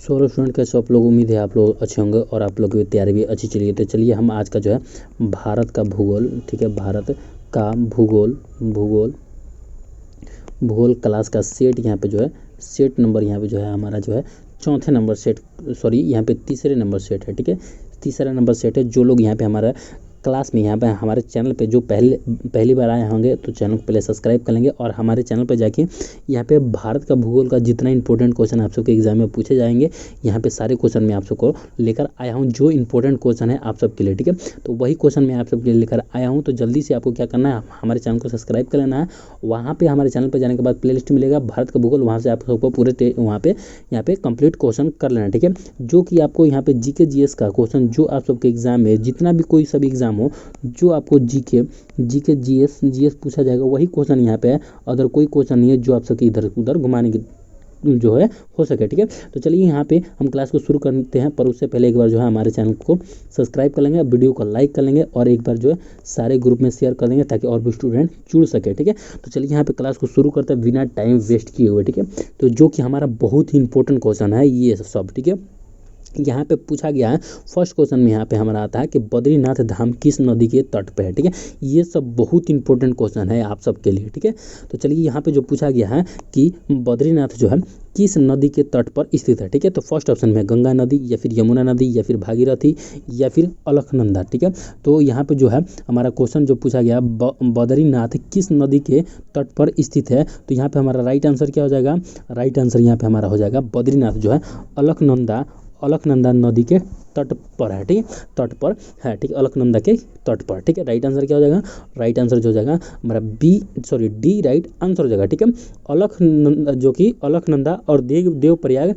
सोलह स्टूडेंट कैसे आप लोग, उम्मीद है आप लोग अच्छे होंगे और आप लोग की तैयारी भी अच्छी चलिए। तो चलिए हम आज का जो है भारत का भूगोल, ठीक है, भारत का भूगोल भूगोल भूगोल क्लास का सेट यहाँ पे जो है सेट नंबर यहाँ पे जो है हमारा जो है चौथे नंबर सेट, सॉरी यहाँ पे तीसरे नंबर सेट है, ठीक है, तीसरा नंबर सेट है। जो लोग यहाँ पे हमारा क्लास में यहाँ पे हमारे चैनल पे जो पहली बार आए होंगे तो चैनल को पहले सब्सक्राइब कर लेंगे और हमारे चैनल पे जाके यहाँ पे भारत का भूगोल का जितना इंपॉर्टेंट क्वेश्चन आप सबके एग्जाम में पूछे जाएंगे, यहाँ पे सारे क्वेश्चन मैं आप सबको लेकर आया हूँ जो इंपॉर्टेंट क्वेश्चन है आप सबके लिए, ठीक है। तो वही क्वेश्चन मैं आप सबके लिए लेकर आया हूँ। तो जल्दी से आपको क्या करना है, हमारे चैनल को सब्सक्राइब कर लेना है। वहाँ पर हमारे चैनल पर जाने के बाद प्ले लिस्ट मिलेगा भारत का भूगोल, वहाँ से आप सबको पूरे वहाँ पे यहाँ पे कंप्लीट क्वेश्चन कर लेना, ठीक है। जो कि आपको यहाँ पे जीके जीएस का क्वेश्चन जो आप सबके एग्जाम में जितना भी कोई सभी एग्जाम हो, जो आपको जीके जीएस पूछा जाएगा वही क्वेश्चन यहाँ पे है। अदर कोई क्वेश्चन नहीं है जो आप सबके इधर उधर घुमाने की जो है हो सके, ठीक है। तो चलिए यहाँ पे हम क्लास को शुरू करते हैं, पर उससे पहले एक बार जो है हमारे चैनल को सब्सक्राइब कर लेंगे, वीडियो को लाइक कर लेंगे और एक बार जो है सारे ग्रुप में शेयर कर देंगे ताकि और भी स्टूडेंट जुड़ सके, ठीक है। तो चलिए यहाँ पे क्लास को शुरू करते हैं बिना टाइम वेस्ट किए हुए, ठीक है। तो जो कि हमारा बहुत ही इंपॉर्टेंट क्वेश्चन है ये सब, ठीक है। यहाँ पे पूछा गया है फर्स्ट क्वेश्चन में, यहाँ पे हमारा आता है कि बद्रीनाथ धाम किस नदी के तट पे है, ठीक है। ये सब बहुत इंपॉर्टेंट क्वेश्चन है आप सबके लिए, ठीक है। तो चलिए यहाँ पे जो पूछा गया है कि बद्रीनाथ जो है किस नदी के तट पर स्थित है, ठीक है। तो फर्स्ट ऑप्शन में गंगा नदी या फिर यमुना नदी या फिर भागीरथी या फिर अलकनंदा, ठीक है। तो यहाँ पे जो है हमारा क्वेश्चन जो पूछा गया बद्रीनाथ किस नदी के तट पर स्थित है, तो यहाँ पे हमारा राइट आंसर क्या हो जाएगा, राइट आंसर यहाँ पे हमारा हो जाएगा बद्रीनाथ जो है अलकनंदा नदी के तट पर है, ठीक है, तट पर है, ठीक है, अलकनंदा के तट पर, ठीक है। राइट आंसर क्या हो जाएगा, राइट आंसर जो हो जाएगा हमारा डी राइट आंसर हो जाएगा, ठीक है। जो कि अलकनंदा और देवप्रयाग,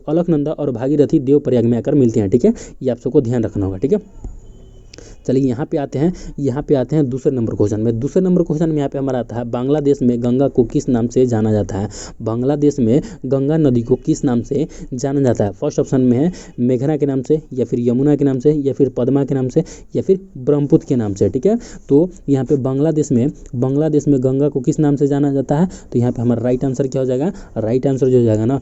अलकनंदा और भागीरथी देवप्रयाग में आकर मिलती हैं, ठीक है। ये आप सबको ध्यान रखना होगा, ठीक है। चलिए यहाँ पे आते हैं दूसरे नंबर क्वेश्चन में। दूसरे नंबर क्वेश्चन में यहाँ पे हमारा आता है बांग्लादेश में गंगा को किस नाम से जाना जाता है, बांग्लादेश में गंगा नदी को किस नाम से जाना जाता है। फर्स्ट ऑप्शन में है मेघना के नाम से या फिर यमुना के नाम से या फिर पद्मा के नाम से या फिर ब्रह्मपुत्र के नाम से, ठीक है। तो यहाँ पे बांग्लादेश में गंगा को किस नाम से जाना जाता है, तो यहाँ पे हमारा राइट आंसर क्या हो जाएगा, राइट आंसर जो हो जाएगा ना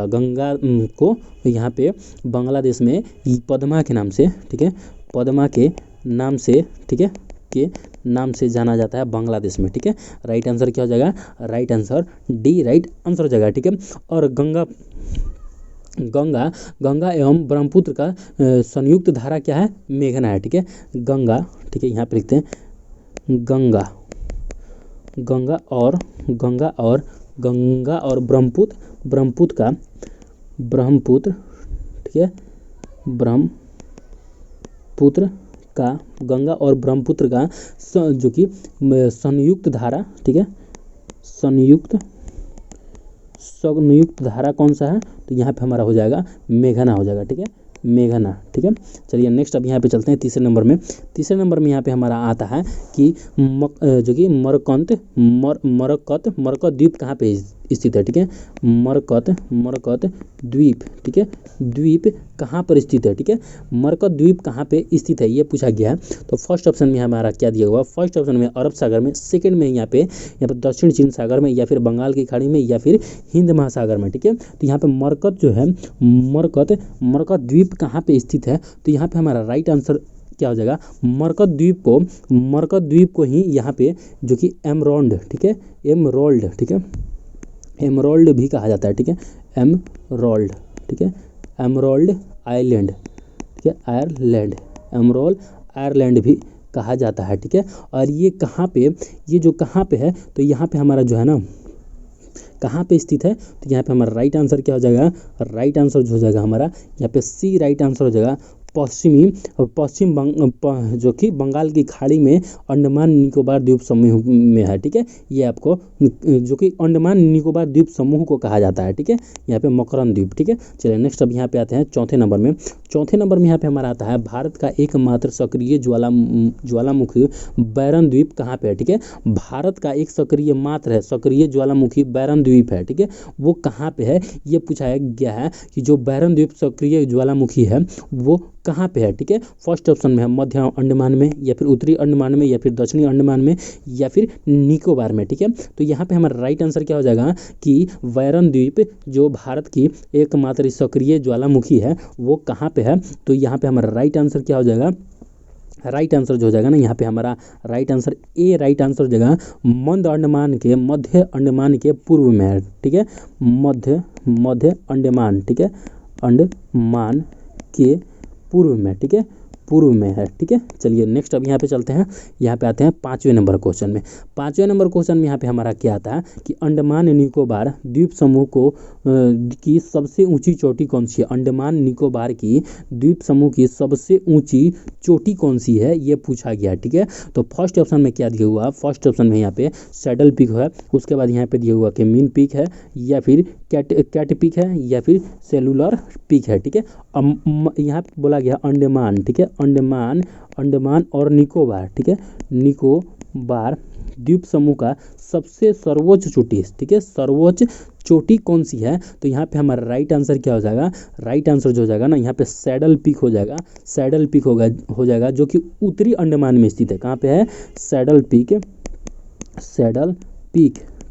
गंगा को यहाँ पे बांग्लादेश में पद्मा के नाम से, ठीक है, पद्मा के नाम से, ठीक है, के नाम से जाना जाता है बांग्लादेश में, ठीक है। राइट आंसर क्या हो जाएगा, right answer D right answer हो जाएगा, ठीक है। और गंगा एवं ब्रह्मपुत्र का संयुक्त धारा क्या है, मेघना है, ठीक है। गंगा, ठीक है, यहाँ पे लिखते हैं गंगा और ब्रह्मपुत्र, ठीक है, ब्रह्मपुत्र का गंगा और ब्रह्मपुत्र का जो कि संयुक्त धारा, ठीक है, संयुक्त धारा कौन सा है, तो यहाँ पे हमारा हो जाएगा मेघना हो जाएगा, ठीक है, मेघना, ठीक है। चलिए नेक्स्ट अब यहाँ पे चलते हैं तीसरे नंबर में। तीसरे नंबर में यहाँ पे हमारा आता है कि जो कि मरकत द्वीप कहाँ पे स्थित है, ठीक है। मरकत द्वीप, ठीक है, द्वीप कहाँ पर स्थित है, ठीक है। मरकत द्वीप कहाँ पे स्थित है ये पूछा गया है। तो फर्स्ट ऑप्शन में हमारा क्या दिया हुआ, फर्स्ट ऑप्शन में अरब सागर में, सेकंड में यहाँ पे दक्षिण चीन सागर में या फिर बंगाल की खाड़ी में या फिर हिंद महासागर में, ठीक है। तो यहाँ पे मरकत जो है मरकत द्वीप कहाँ पे स्थित है, तो यहाँ पे हमारा राइट आंसर क्या हो जाएगा, मरकत द्वीप को ही यहाँ पे जो कि एमरोल्ड, ठीक है, एमरोल्ड, ठीक है, एमरोल्ड भी कहा जाता है, ठीक है, एमरोल्ड, ठीक है, एमरोल्ड आइलैंड, ठीक है, एमरोल्ड आयरलैंड भी कहा जाता है, ठीक है। और ये कहाँ पे है, तो यहाँ पे हमारा जो है ना कहाँ पे स्थित है, तो यहाँ पे हमारा राइट आंसर क्या हो जाएगा, राइट आंसर जो हो जाएगा हमारा यहाँ पे सी राइट आंसर हो जाएगा जो कि बंगाल की खाड़ी में अंडमान निकोबार द्वीप समूह में है, ठीक है। ये आपको जो कि अंडमान निकोबार द्वीप समूह को कहा जाता है, ठीक है, यहाँ पे मकरंद द्वीप, ठीक है। चलिए नेक्स्ट अब यहाँ पे आते हैं चौथे नंबर में। चौथे नंबर में यहाँ पे हमारा आता है भारत का एकमात्र सक्रिय ज्वालामुखी बैरन द्वीप कहाँ पे है, ठीक है। भारत का एक सक्रिय ज्वालामुखी बैरन द्वीप है, ठीक है, वो कहाँ पे है ये पूछा गया है कि जो बैरन द्वीप सक्रिय ज्वालामुखी है वो कहाँ पे है, ठीक है। फर्स्ट ऑप्शन में है मध्य अंडमान में, या फिर उत्तरी अंडमान में, या फिर दक्षिणी अंडमान में, या फिर निकोबार में, ठीक है। तो यहाँ पे हमारा राइट आंसर क्या हो जाएगा कि बैरन द्वीप जो भारत की एकमात्र सक्रिय ज्वालामुखी है वो कहाँ पे है। तो यहाँ पे हमारा राइट आंसर क्या हो जाएगा, राइट आंसर जो हो जाएगा ना यहाँ पे हमारा right answer A right answer हो जाएगा मध्य अंडमान के पूर्व में है, ठीक है। मध्य अंडमान, ठीक है, अंडमान के पूर्व में, ठीक है, पूर्व में है, ठीक है। चलिए नेक्स्ट अब यहाँ पे चलते हैं, यहाँ पे आते हैं 5वें नंबर क्वेश्चन में। 5वें नंबर क्वेश्चन में यहाँ पे हमारा क्या आता है कि अंडमान निकोबार द्वीप समूह को की सबसे ऊंची चोटी कौन सी है। अंडमान निकोबार की द्वीप समूह की सबसे ऊंची चोटी कौन सी है ये पूछा गया, ठीक है। तो फर्स्ट ऑप्शन में क्या दिया हुआ, फर्स्ट ऑप्शन में यहाँ पे सैडल पीक है, उसके बाद यहाँ पे दिया हुआ कि मीन पीक है, या फिर कैट पीक है, या फिर सेलुलर पीक है, ठीक है। यहाँ पे बोला गया अंडमान, ठीक है, अंडमान और निकोबार, ठीक है, निकोबार द्वीप समूह का सबसे सर्वोच्च चोटी, ठीक है, सर्वोच्च चोटी कौन सी है। तो यहाँ पे हमारा राइट आंसर क्या हो जाएगा, राइट आंसर जो हो जाएगा ना यहाँ पे सैडल पीक हो जाएगा, सैडल पीक हो जाएगा जो कि उत्तरी अंडमान में स्थित है। कहाँ पे है, सैडल पीक,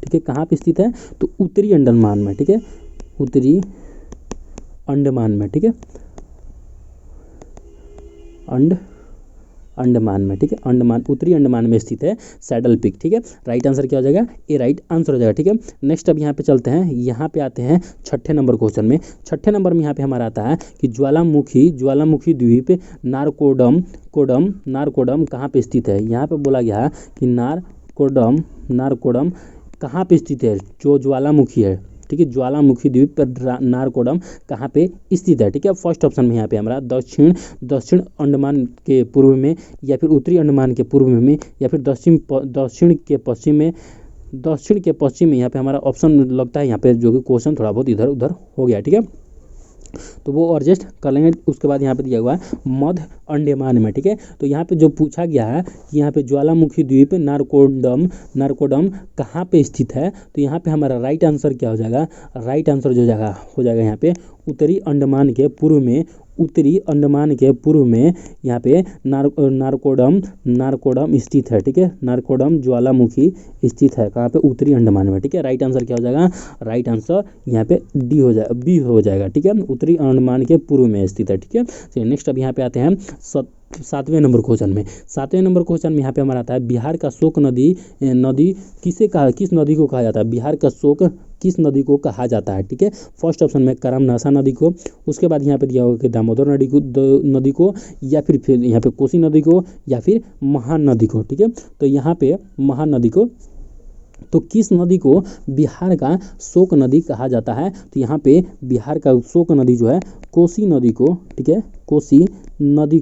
ठीक है, कहाँ पे स्थित है, तो उत्तरी अंडमान में, ठीक है, उत्तरी अंडमान में, ठीक है, अंडमान में, ठीक है, अंडमान उत्तरी अंडमान में स्थित है सैडल पीक, ठीक है। राइट आंसर क्या हो जाएगा, ए राइट आंसर हो जाएगा, ठीक है। नेक्स्ट अब यहाँ पे चलते हैं, यहाँ पे आते हैं 6ठे नंबर क्वेश्चन में। 6ठे नंबर में यहाँ पे हमारा आता है कि ज्वालामुखी द्वीप नारकोडम कहाँ पे स्थित है। यहाँ पे बोला गया है कि नारकोडम कहाँ पे स्थित है, जो ज्वालामुखी है, ठीक है, ज्वालामुखी द्वीप पर नारकोडम कहाँ पे स्थित है, ठीक है। फर्स्ट ऑप्शन में यहाँ पे हमारा दक्षिण अंडमान के पूर्व में, या फिर उत्तरी अंडमान के पूर्व में, या फिर दक्षिण के पश्चिम में यहाँ पे हमारा ऑप्शन लगता है यहाँ पे, जो कि क्वेश्चन थोड़ा बहुत इधर उधर हो गया, ठीक है, तो वो एडजस्ट कर लेंगे। उसके बाद यहाँ पे दिया हुआ है मध्य अंडमान में, ठीक है। तो यहाँ पे जो पूछा गया है कि यहाँ पे ज्वालामुखी द्वीप नारकोडम कहाँ पे स्थित है। तो यहाँ पे हमारा राइट आंसर क्या हो जाएगा, राइट आंसर जो हो जाएगा यहाँ पे उत्तरी अंडमान के पूर्व में, उत्तरी अंडमान के पूर्व में यहाँ पे नारकोडम स्थित है, ठीक है, नारकोडम ज्वालामुखी स्थित है कहाँ पे, उत्तरी अंडमान में, ठीक है। राइट आंसर क्या हो जाएगा, राइट आंसर यहाँ पे बी हो जाएगा, ठीक है, उत्तरी अंडमान के पूर्व में स्थित है, ठीक है। चलिए नेक्स्ट अब यहाँ पे आते हैं 7वें नंबर क्वेश्चन में। 7वें नंबर क्वेश्चन में यहाँ पे हमारा आता है बिहार का शोक नदी किस नदी को कहा जाता है, बिहार का शोक किस नदी को कहा जाता है, ठीक है। फर्स्ट ऑप्शन में करमनाशा नदी को, उसके बाद यहाँ पे दिया होगा कि दामोदर नदी को, या फिर यहाँ पे कोसी नदी को, या फिर महानदी को, ठीक है। तो यहाँ पे महानदी को, तो किस नदी को बिहार का शोक नदी कहा जाता है। तो यहाँ पे बिहार का शोक नदी जो है कोसी नदी को, ठीक है, कोसी नदी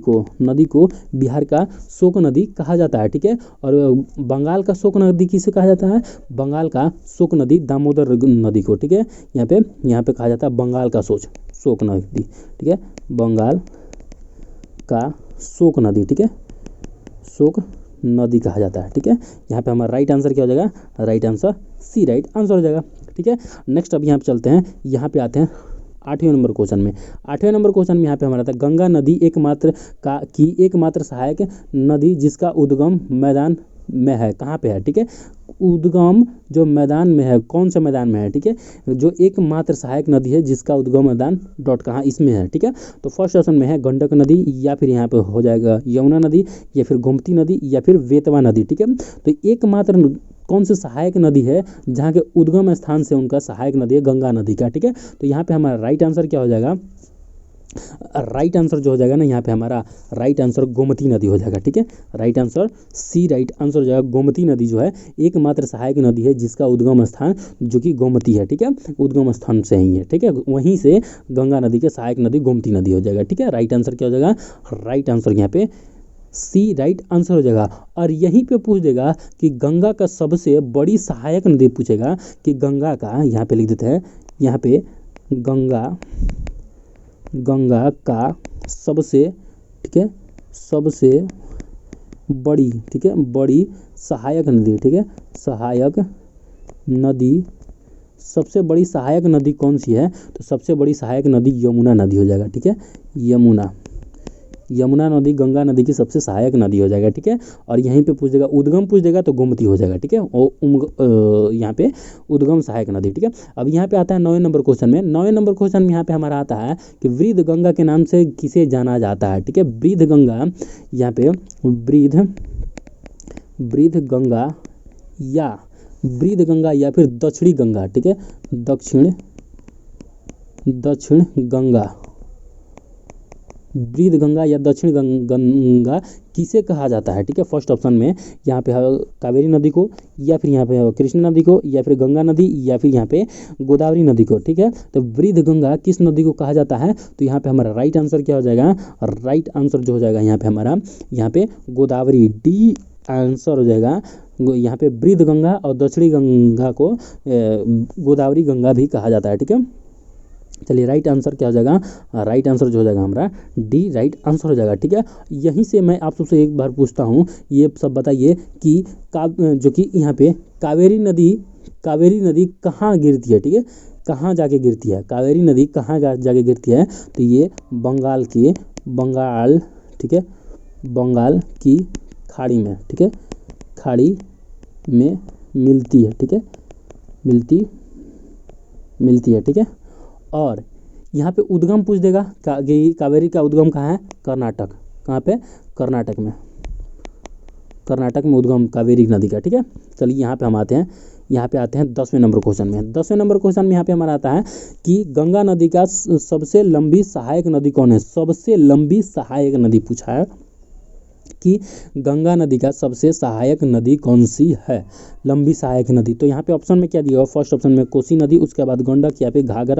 को बिहार का शोक नदी कहा जाता है, ठीक है। और बंगाल का शोक नदी किसे कहा जाता है, बंगाल का शोक नदी दामोदर नदी को, ठीक है। यहाँ पे कहा जाता है बंगाल का शोक नदी, ठीक है, बंगाल का शोक नदी, ठीक है, शोक नदी कहा जाता है, ठीक है। यहाँ पे हमारा राइट आंसर क्या हो जाएगा, right answer c right answer हो जाएगा, ठीक है। नेक्स्ट अब यहाँ पे चलते हैं, यहाँ पे आते हैं 8वें नंबर क्वेश्चन में। 8वें नंबर क्वेश्चन में यहाँ पे हमारा था गंगा नदी एकमात्र सहायक नदी जिसका उद्गम मैदान में है, कहाँ पे है, ठीक है। उद्गम जो मैदान में है, कौन सा मैदान में है, ठीक है, जो एकमात्र सहायक नदी है जिसका उद्गम मैदान कहाँ इसमें है, ठीक है। तो फर्स्ट ऑप्शन में है गंडक नदी, या फिर यहाँ पे हो जाएगा यमुना नदी, या फिर गोमती नदी, या फिर बेतवा नदी, ठीक है। तो एकमात्र कौन सी सहायक नदी है जहाँ के उद्गम स्थान से उनका सहायक नदी है गंगा नदी का, ठीक है। तो यहाँ पे हमारा राइट आंसर क्या हो जाएगा, राइट आंसर जो हो जाएगा ना यहाँ पे हमारा राइट आंसर गोमती नदी हो जाएगा, ठीक है। Right answer c right answer हो जाएगा, गोमती नदी जो है एकमात्र सहायक नदी है जिसका उद्गम स्थान जो कि गोमती है, ठीक है, उद्गम स्थान से ही है, ठीक है, वहीं से गंगा नदी के सहायक नदी गोमती नदी हो जाएगा, ठीक है। राइट आंसर क्या हो जाएगा, राइट आंसर यहाँ पे सी राइट आंसर हो जाएगा। और यहीं पे पूछ देगा कि गंगा का सबसे बड़ी सहायक नदी पूछेगा कि गंगा का, यहाँ पे लिख देते हैं, यहाँ पे गंगा का सबसे, ठीक है, सबसे बड़ी, ठीक है, बड़ी सहायक नदी, ठीक है, सहायक नदी, सबसे बड़ी सहायक नदी कौन सी है। तो सबसे बड़ी सहायक नदी यमुना नदी हो जाएगा, ठीक है, यमुना नदी गंगा नदी की सबसे सहायक नदी हो जाएगा, ठीक है। और यहीं पे पूछ देगा उद्गम पूछ देगा तो गोमती हो जाएगा, ठीक है। और यहाँ पे उद्गम सहायक नदी, ठीक है। अब यहाँ पे आता है 9वें नंबर क्वेश्चन में। 9वें नंबर क्वेश्चन में यहाँ पे हमारा आता है कि वृद्ध गंगा के नाम से किसे जाना जाता है, ठीक है। वृद्ध गंगा, यहाँ पे वृद्ध गंगा या फिर दक्षिणी गंगा, ठीक है। दक्षिण गंगा, वृद्ध गंगा या दक्षिण गंगा किसे कहा जाता है, ठीक है। फर्स्ट ऑप्शन में यहाँ पे कावेरी नदी को, या फिर यहाँ पे कृष्णा नदी को, या फिर गंगा नदी, या फिर यहाँ पे गोदावरी नदी को, ठीक है। तो वृद्ध गंगा किस नदी को कहा जाता है, तो यहाँ पे हमारा राइट आंसर क्या हो जाएगा, राइट आंसर जो हो जाएगा यहाँ पे हमारा, यहाँ पे गोदावरी, डी आंसर हो जाएगा। यहाँ पे वृद्ध गंगा और दक्षिणी गंगा को गोदावरी गंगा भी कहा जाता है, ठीक है। चलिए राइट आंसर क्या हो जाएगा, राइट आंसर जो हो जाएगा हमारा डी राइट आंसर हो जाएगा, ठीक है। यहीं से मैं आप सबसे एक बार पूछता हूँ, ये सब बताइए कि जो कि यहाँ पे कावेरी नदी कहाँ गिरती है, ठीक है। कहाँ जाके गिरती है कावेरी नदी, कहाँ जाके गिरती है, तो ये बंगाल, ठीक है, बंगाल की खाड़ी में, ठीक है, खाड़ी में मिलती है, ठीक है, मिलती है, ठीक है। और यहाँ पे उद्गम पूछ देगा, कावेरी का उद्गम कहाँ है, कर्नाटक, कहाँ पे, कर्नाटक में उद्गम कावेरी नदी का, ठीक है। चलिए यहाँ पे हम आते हैं, 10वें नंबर क्वेश्चन में। 10वें नंबर क्वेश्चन में यहाँ पे हमारा आता है कि गंगा नदी का सबसे लंबी सहायक नदी कौन है, सबसे लंबी सहायक नदी पूछा है कि गंगा नदी का सबसे सहायक नदी कौन सी है, लंबी सहायक नदी। तो यहाँ पे ऑप्शन में क्या दिया हुआ, फर्स्ट ऑप्शन में कोसी नदी, उसके बाद गंडक, या फिर घाघर,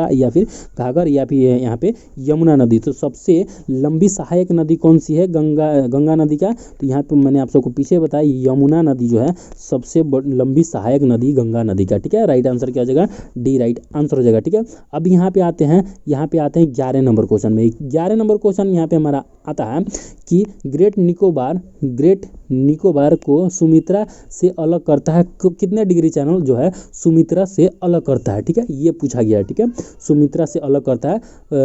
या फिर यहाँ पे यमुना नदी। तो सबसे लंबी सहायक नदी कौन सी है गंगा नदी का, तो यहाँ पे मैंने आप सबको पीछे बताया यमुना नदी जो है सबसे लंबी सहायक नदी गंगा नदी का, ठीक है। राइट आंसर क्या हो जाएगा, डी राइट आंसर हो जाएगा, ठीक है। अब यहाँ पे आते हैं 11 नंबर क्वेश्चन में। 11 नंबर क्वेश्चन यहाँ पे हमारा आता है कि ग्रेट निकोबार को सुमित्रा से अलग करता है, कितने डिग्री चैनल जो है सुमित्रा से अलग करता है, ठीक है। ये पूछा गया है, ठीक है। सुमित्रा से अलग करता है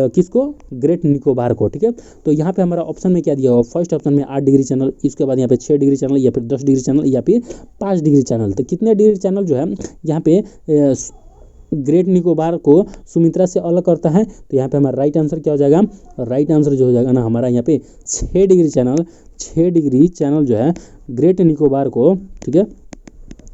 किसको, ग्रेट निकोबार को, ठीक है। तो यहाँ पे हमारा ऑप्शन में क्या दिया हुआ, फर्स्ट ऑप्शन में 8 डिग्री चैनल, इसके बाद यहाँ पे 6 डिग्री चैनल, या फिर 10 डिग्री चैनल, या फिर 5 डिग्री चैनल। तो कितने डिग्री चैनल जो है यहाँ पे ग्रेट निकोबार को सुमित्रा से अलग करता है, तो यहाँ पे हमारा राइट आंसर क्या हो जाएगा, राइट आंसर जो हो जाएगा ना हमारा यहाँ पे 6 डिग्री चैनल जो है ग्रेट निकोबार को, ठीक है,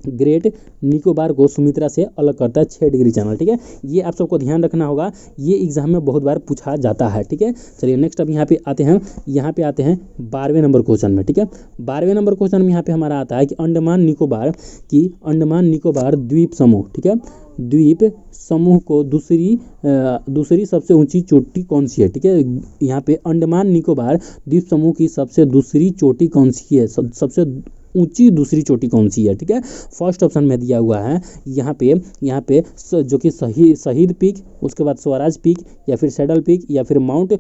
ग्रेट निकोबार को सुमित्रा से अलग करता है 6 डिग्री चैनल, ठीक है। ये आप सबको ध्यान रखना होगा, ये एग्जाम में बहुत बार पूछा जाता है, ठीक है। चलिए नेक्स्ट अब यहाँ पे आते हैं 12वें नंबर क्वेश्चन में, ठीक है। 12वें नंबर क्वेश्चन में यहाँ पे हमारा आता है कि अंडमान निकोबार द्वीप समूह, ठीक है, द्वीप समूह को दूसरी सबसे ऊंची चोटी कौन सी है, ठीक है। यहाँ पे अंडमान निकोबार द्वीप समूह की सबसे दूसरी चोटी कौन सी है, सबसे ऊंची दूसरी चोटी कौन सी है, ठीक है। फर्स्ट ऑप्शन में दिया हुआ है यहाँ पे जो कि शहीद पीक, उसके बाद स्वराज पीक, या फिर सैडल पीक, या फिर माउंट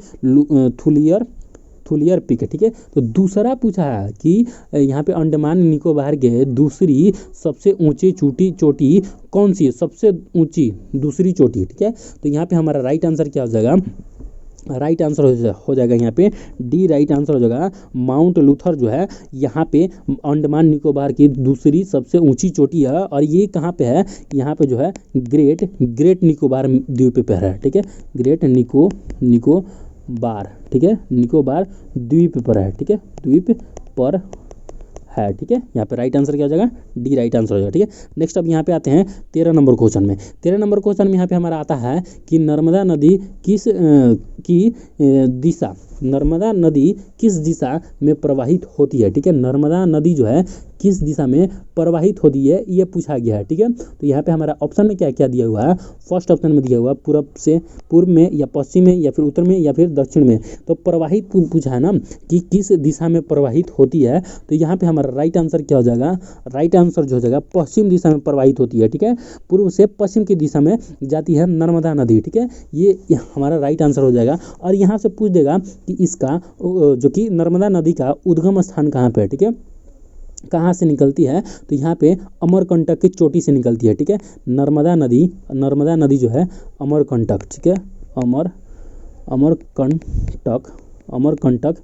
थुलियर पीक है, ठीक है। तो दूसरा पूछा है कि यहाँ पे अंडमान निकोबार के दूसरी सबसे ऊंची चोटी कौन सी है, सबसे ऊंची दूसरी चोटी, ठीक है। तो यहाँ पे हमारा राइट आंसर क्या हो जाएगा, राइट आंसर हो जाएगा यहाँ पे डी राइट आंसर हो जाएगा। माउंट लूथर जो है यहाँ पे अंडमान निकोबार की दूसरी सबसे ऊंची चोटी है, और ये कहाँ पे है, यहाँ पे जो है ग्रेट निकोबार द्वीप पे है, ठीक है। ग्रेट निकोबार, ठीक है, निकोबार द्वीप पर है, ठीक है, द्वीप पर है, ठीक है। यहाँ पे राइट आंसर क्या हो जाएगा, डी राइट आंसर हो जाएगा, ठीक है। नेक्स्ट अब यहाँ पे आते हैं 13 नंबर क्वेश्चन में। 13 नंबर क्वेश्चन में यहाँ पे हमारा आता है कि नर्मदा नदी किस दिशा में प्रवाहित होती है, ठीक है। नर्मदा नदी जो है किस दिशा में प्रवाहित होती है, ये पूछा गया है, ठीक है। तो यहाँ पे हमारा ऑप्शन में क्या क्या दिया हुआ है, फर्स्ट ऑप्शन में दिया हुआ पूर्व में, या पश्चिम में, या फिर उत्तर में, या फिर दक्षिण में। तो प्रवाहित पूछा है ना कि किस दिशा में प्रवाहित होती है, तो यहाँ पे हमारा राइट आंसर क्या हो जाएगा, राइट आंसर जो हो जाएगा पश्चिम दिशा में प्रवाहित होती है, ठीक है। पूर्व से पश्चिम की दिशा में जाती है नर्मदा नदी, ठीक है। ये हमारा राइट आंसर हो जाएगा। और यहाँ से पूछ देगा कि इसका जो कि नर्मदा नदी का उद्गम स्थान कहाँ पे है, ठीक है, कहाँ से निकलती है, तो यहाँ पे अमरकंटक की चोटी से निकलती है, ठीक है। नर्मदा नदी जो है अमरकंटक, ठीक है, अमरकंटक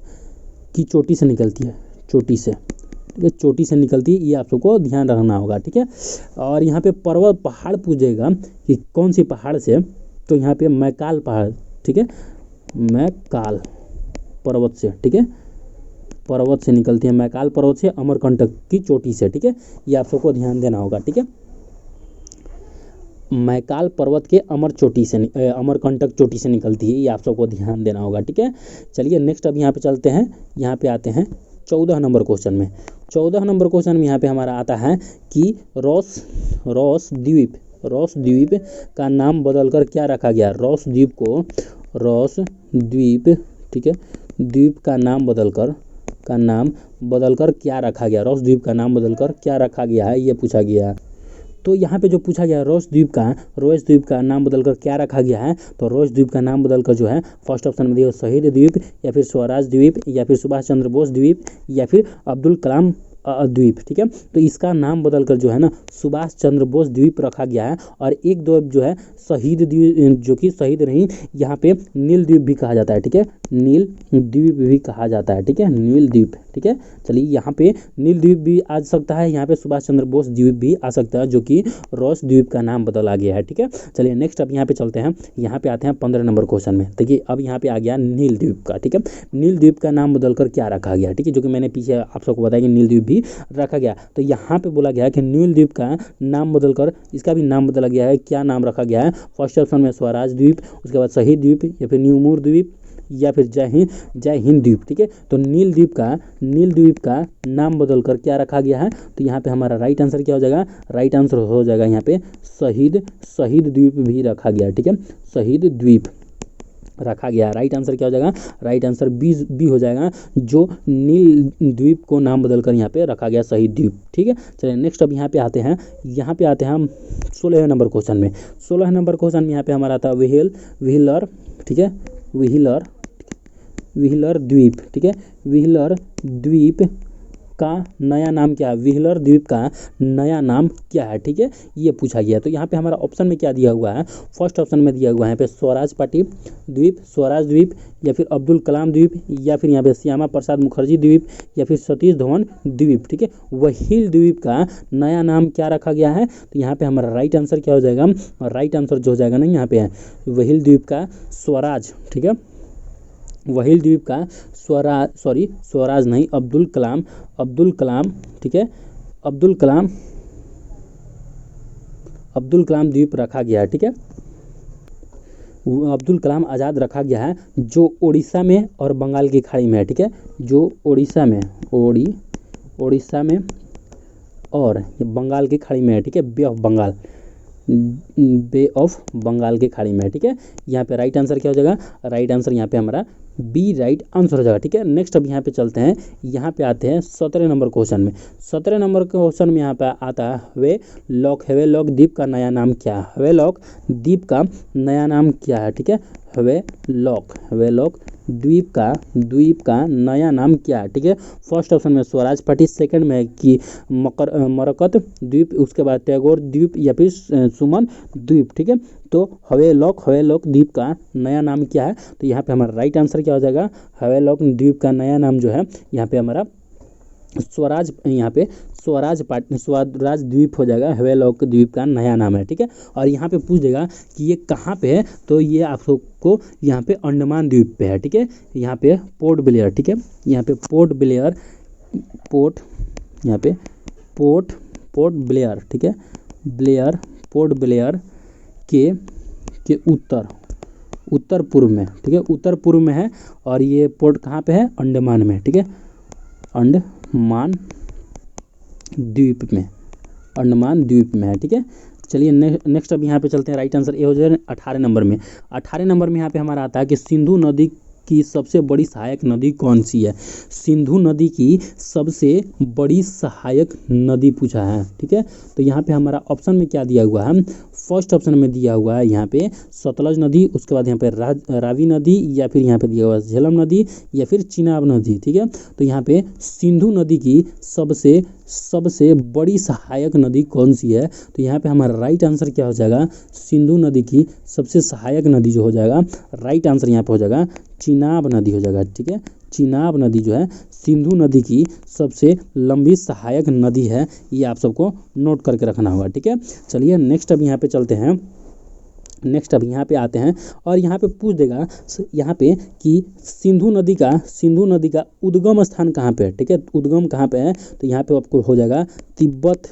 की चोटी से निकलती है, चोटी से, ठीक है, चोटी से निकलती है, ये आप सबको ध्यान रखना होगा, ठीक है। और यहाँ पे पर्वत पहाड़ पूछेगा कि कौन सी पहाड़ से, तो यहाँ पे मैकाल पहाड़, ठीक है, मैकाल पर्वत से, ठीक है, पर्वत से निकलती है, मैकाल पर्वत से, अमरकंटक की चोटी से, ठीक है, ये आप सबको ध्यान देना होगा, ठीक है। मैकाल पर्वत के अमरकंटक चोटी से निकलती है, ये आप सबको ध्यान देना होगा, ठीक है। चलिए नेक्स्ट अब यहाँ पे चलते हैं, यहाँ पे आते हैं 14 नंबर क्वेश्चन में। 14 नंबर क्वेश्चन में यहाँ पे हमारा आता है कि रॉस द्वीप का नाम बदलकर क्या रखा गया। रॉस द्वीप, ठीक है, द्वीप का नाम बदलकर क्या रखा गया। रॉस द्वीप का नाम बदलकर क्या रखा गया है, ये पूछा गया है। तो यहाँ पे जो पूछा गया रॉस द्वीप का नाम बदलकर क्या रखा गया है, तो रॉस द्वीप का नाम बदलकर जो है फर्स्ट ऑप्शन में दिया शहीद द्वीप, या फिर स्वराज द्वीप, या फिर सुभाष चंद्र बोस द्वीप, या फिर अब्दुल कलाम द्वीप, ठीक है। तो इसका नाम बदलकर जो है ना सुभाष चंद्र बोस द्वीप रखा गया है। और एक द्वीप जो है शहीद द्वीप, जो कि शहीद नहीं, यहाँ पे नील द्वीप भी कहा जाता है, ठीक है, नील द्वीप भी कहा जाता है, ठीक है, नील द्वीप, ठीक है। चलिए यहाँ पे नील द्वीप भी आ सकता है, यहाँ पे सुभाष चंद्र बोस द्वीप भी आ सकता है, जो कि रॉस द्वीप का नाम बदला गया है, ठीक है। चलिए नेक्स्ट अब यहाँ पे चलते हैं, यहाँ पे आते हैं 15 नंबर क्वेश्चन में। देखिए अब यहाँ पे आ गया नील द्वीप का, ठीक है, नील द्वीप का नाम बदलकर क्या रखा गया, ठीक है, जो कि मैंने पीछे आप सबको बताया कि नील द्वीप भी रखा गया। तो यहाँ पे बोला गया है कि नील द्वीप का नाम बदलकर इसका भी नाम बदला गया है। क्या नाम रखा गया है, फर्स्ट ऑप्शन में स्वराज द्वीप, उसके बाद शहीद द्वीप, या फिर न्यूमूर द्वीप, या फिर जय हिंद द्वीप, ठीक है। तो नील द्वीप का नाम बदलकर क्या रखा गया है, तो यहाँ पे हमारा राइट आंसर क्या हो जाएगा, राइट आंसर हो जाएगा यहाँ पे शहीद द्वीप भी रखा गया, ठीक है, शहीद द्वीप रखा गया। राइट आंसर क्या हो जाएगा, राइट आंसर बी हो जाएगा, जो नील द्वीप को नाम बदलकर यहाँ पे रखा गया शहीद द्वीप, ठीक है। चलिए नेक्स्ट अब यहाँ पे आते हैं हम 16 नंबर क्वेश्चन में। 16 नंबर क्वेश्चन में यहाँ पे हमारा आता है व्हीलर, ठीक है, व्हीलर द्वीप, ठीक है, व्हीलर द्वीप का नया नाम क्या है, व्हीलर द्वीप का नया नाम क्या है, ठीक है, ये पूछा गया। तो यहाँ पे हमारा ऑप्शन में क्या दिया हुआ है, फर्स्ट ऑप्शन में दिया हुआ है यहाँ पे स्वराज द्वीप, या फिर अब्दुल कलाम द्वीप, या फिर यहाँ पे श्यामा प्रसाद मुखर्जी द्वीप, या फिर सतीश धवन द्वीप, ठीक है। व्हील द्वीप का नया नाम क्या रखा गया है, तो यहाँ पे हमारा राइट आंसर क्या हो जाएगा, राइट आंसर जो हो जाएगा ना यहाँ पे है व्हील द्वीप का स्वराज, ठीक है, व्हील द्वीप का स्वराज नहीं, अब्दुल कलाम, ठीक है, अब्दुल कलाम द्वीप रखा गया है, ठीक है। अब्दुल कलाम आज़ाद रखा गया है, जो उड़ीसा में और बंगाल की खाड़ी में है, ठीक है, जो उड़ीसा में और बंगाल की खाड़ी में है, ठीक है, बे ऑफ बंगाल के खाड़ी में है, ठीक है। यहाँ पे राइट आंसर क्या हो जाएगा, राइट आंसर यहाँ पे हमारा बी राइट आंसर हो जाएगा, ठीक है। नेक्स्ट अब यहाँ पे चलते हैं, यहाँ पे आते हैं 17 नंबर क्वेश्चन में। 17 नंबर क्वेश्चन में यहाँ पे आता है हवेलॉक द्वीप का नया नाम क्या है, हवेलॉक द्वीप का नया नाम क्या है, ठीक है, हवेलॉक द्वीप का नया नाम क्या है, ठीक है। फर्स्ट ऑप्शन में स्वराज पार्टी, सेकंड में कि मरकत द्वीप, उसके बाद टैगोर द्वीप, या फिर सुमन द्वीप, ठीक है। तो हवेलॉक द्वीप का नया नाम क्या है, तो यहाँ पे हमारा राइट आंसर क्या हो जाएगा, हवेलॉक द्वीप का नया नाम जो है यहाँ पे हमारा स्वराज द्वीप हो जाएगा, हवेलॉक द्वीप का नया नाम है, ठीक है। और यहाँ पे पूछ देगा कि ये कहाँ पे है, तो ये आप सबको यहाँ पे अंडमान द्वीप पे है, ठीक है। यहाँ पे पोर्ट ब्लेयर, ठीक है, यहाँ पे पोर्ट ब्लेयर, ठीक है, पोर्ट ब्लेयर के उत्तर पूर्व में, ठीक है, उत्तर पूर्व में है। और ये पोर्ट कहाँ पे है, अंडमान में, ठीक है, अंडमान द्वीप में है, ठीक है। चलिए नेक्स्ट अब यहाँ पे चलते हैं, राइट आंसर ए हो जाएगा 18 नंबर में। 18 नंबर में यहाँ पे हमारा आता है कि सिंधु नदी की सबसे बड़ी सहायक नदी कौन सी है, सिंधु नदी की सबसे बड़ी सहायक नदी पूछा है, ठीक है। तो यहाँ पे हमारा ऑप्शन में क्या दिया हुआ है, फर्स्ट ऑप्शन में दिया हुआ है यहाँ पे सतलज नदी, उसके बाद यहाँ पे रावी नदी, या फिर यहाँ पे दिया हुआ है झेलम नदी, या फिर चिनाब नदी, ठीक है। तो यहाँ पे सिंधु नदी की सबसे बड़ी सहायक नदी कौन सी है, तो यहाँ पे हमारा राइट आंसर क्या हो जाएगा, सिंधु नदी की सबसे सहायक नदी जो हो जाएगा, राइट आंसर यहाँ पे हो जाएगा चिनाब नदी हो जाएगा, ठीक है, चिनाब नदी जो है सिंधु नदी की सबसे लंबी सहायक नदी है। ये आप सबको नोट करके रखना होगा, ठीक है। चलिए नेक्स्ट अब यहाँ पे चलते हैं। नेक्स्ट अब यहाँ पे आते हैं और यहाँ पे पूछ देगा यहाँ पे कि सिंधु नदी का उद्गम स्थान कहाँ पे है, ठीक है। उद्गम कहाँ पे है, तो यहाँ पे आपको हो जाएगा तिब्बत,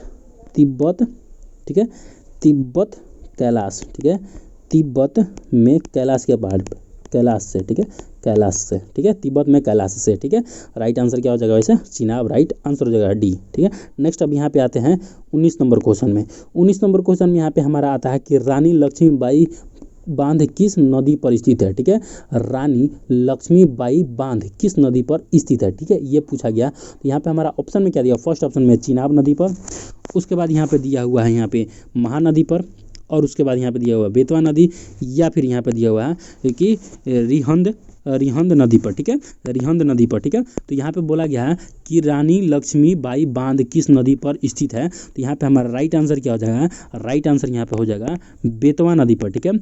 ठीक है, तिब्बत कैलाश, ठीक है, तिब्बत में कैलाश के पहाड़ पे, कैलाश से, ठीक है, कैलाश से, ठीक है, तिब्बत में कैलाश से, ठीक है। राइट आंसर क्या हो जाएगा वैसे, चिनाब राइट आंसर हो जाएगा डी, ठीक है। नेक्स्ट अब यहाँ पे आते हैं 19 नंबर क्वेश्चन में। 19 नंबर क्वेश्चन में यहाँ पे हमारा आता है कि रानी लक्ष्मीबाई बांध किस नदी पर स्थित है, ठीक है। रानी लक्ष्मीबाई बांध किस नदी पर स्थित है, ठीक है, ये पूछा गया। तो यहाँ पे हमारा ऑप्शन में क्या दिया, फर्स्ट ऑप्शन में चिनाब नदी पर, उसके बाद यहाँ पे दिया हुआ है यहाँ पे महानदी पर, और उसके बाद यहाँ पे दिया हुआ है बेतवा नदी, या फिर यहाँ पे दिया हुआ है कि रिहंद नदी पर, ठीक है, रिहंद नदी पर, ठीक है। तो यहाँ पे बोला गया है कि रानी लक्ष्मीबाई बांध किस नदी पर स्थित है। तो यहाँ पे हमारा राइट आंसर क्या हो जाएगा, राइट आंसर यहाँ पे हो जाएगा बेतवा नदी पर, ठीक है,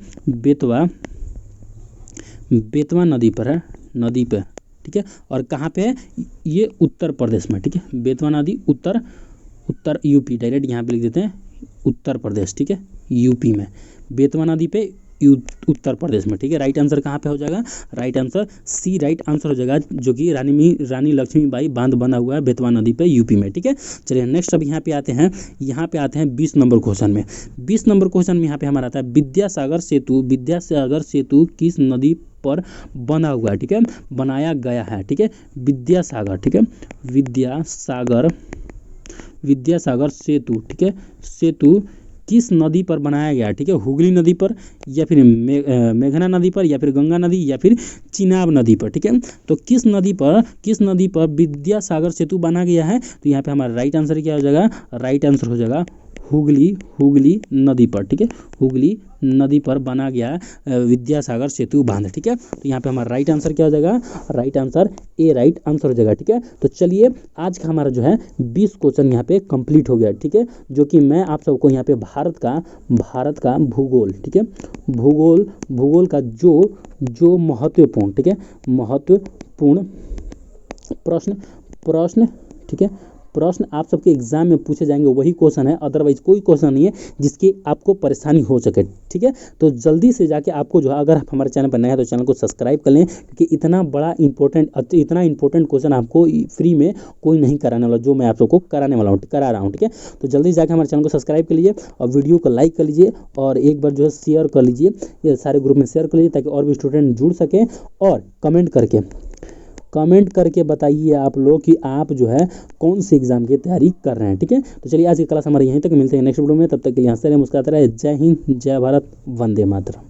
बेतवा नदी पर है, नदी पे, ठीक है। और कहाँ पे है, ये उत्तर प्रदेश में, ठीक है, बेतवा नदी उत्तर यूपी, डायरेक्ट यहाँ पे लिख देते हैं उत्तर प्रदेश, ठीक है, यूपी में बेतवा नदी पे उत्तर प्रदेश में, ठीक है। राइट आंसर कहाँ पे हो जाएगा, right answer c right answer हो जाएगा, जो कि रानी लक्ष्मीबाई बांध बना हुआ है बेतवा नदी पे यूपी में, ठीक है। चलिए नेक्स्ट अब यहाँ पे आते हैं 20 नंबर क्वेश्चन में। 20 नंबर क्वेश्चन में यहाँ पे हमारा आता है विद्यासागर सेतु किस नदी पर बना हुआ है, ठीक है, बनाया गया है, ठीक है, विद्यासागर, ठीक है, विद्यासागर सेतु, ठीक है, सेतु किस नदी पर बनाया गया, ठीक है, हुगली नदी पर, या फिर मेघना नदी पर, या फिर गंगा नदी, या फिर चिनाब नदी पर, ठीक है। तो किस नदी पर विद्यासागर सेतु बना गया है, तो यहाँ पे हमारा राइट आंसर क्या हो जाएगा, राइट आंसर हो जाएगा हुगली नदी पर, ठीक है, हुगली नदी पर बना गया विद्यासागर सेतु बांध, ठीक है। तो यहाँ पे हमारा राइट आंसर क्या हो जाएगा, right answer A right answer हो जाएगा, ठीक है। तो चलिए आज का हमारा जो है 20 क्वेश्चन यहाँ पे कंप्लीट हो गया, ठीक है, जो कि मैं आप सबको यहाँ पे भारत का भूगोल, ठीक है, भूगोल का जो महत्वपूर्ण, ठीक है, महत्वपूर्ण प्रश्न, ठीक है, प्रश्न आप सबके एग्जाम में पूछे जाएंगे वही क्वेश्चन है, अदरवाइज कोई क्वेश्चन नहीं है जिसकी आपको परेशानी हो सके, ठीक है। तो जल्दी से जाके आपको जो है, अगर आप हमारे चैनल पर नए हैं तो चैनल को सब्सक्राइब कर लें, क्योंकि इतना इंपॉर्टेंट क्वेश्चन आपको फ्री में कोई नहीं कराने वाला, जो मैं आप सबको करा रहा हूँ, ठीक है। तो जल्दी जाके हमारे चैनल को सब्सक्राइब कर लीजिए और वीडियो को लाइक कर लीजिए, और एक बार जो है शेयर कर लीजिए, ये सारे ग्रुप में शेयर कर लीजिए, ताकि और भी स्टूडेंट जुड़ सकें। और कमेंट करके बताइए आप लोग कि आप जो है कौन सी एग्जाम की तैयारी कर रहे हैं, ठीक है। तो चलिए आज की क्लास हमारे यहीं तक, मिलते हैं नेक्स्ट वीडियो में, तब तक के लिए हंसते रहे, मुस्कुराते रहे। जय हिंद, जय भारत, वंदे मातरम।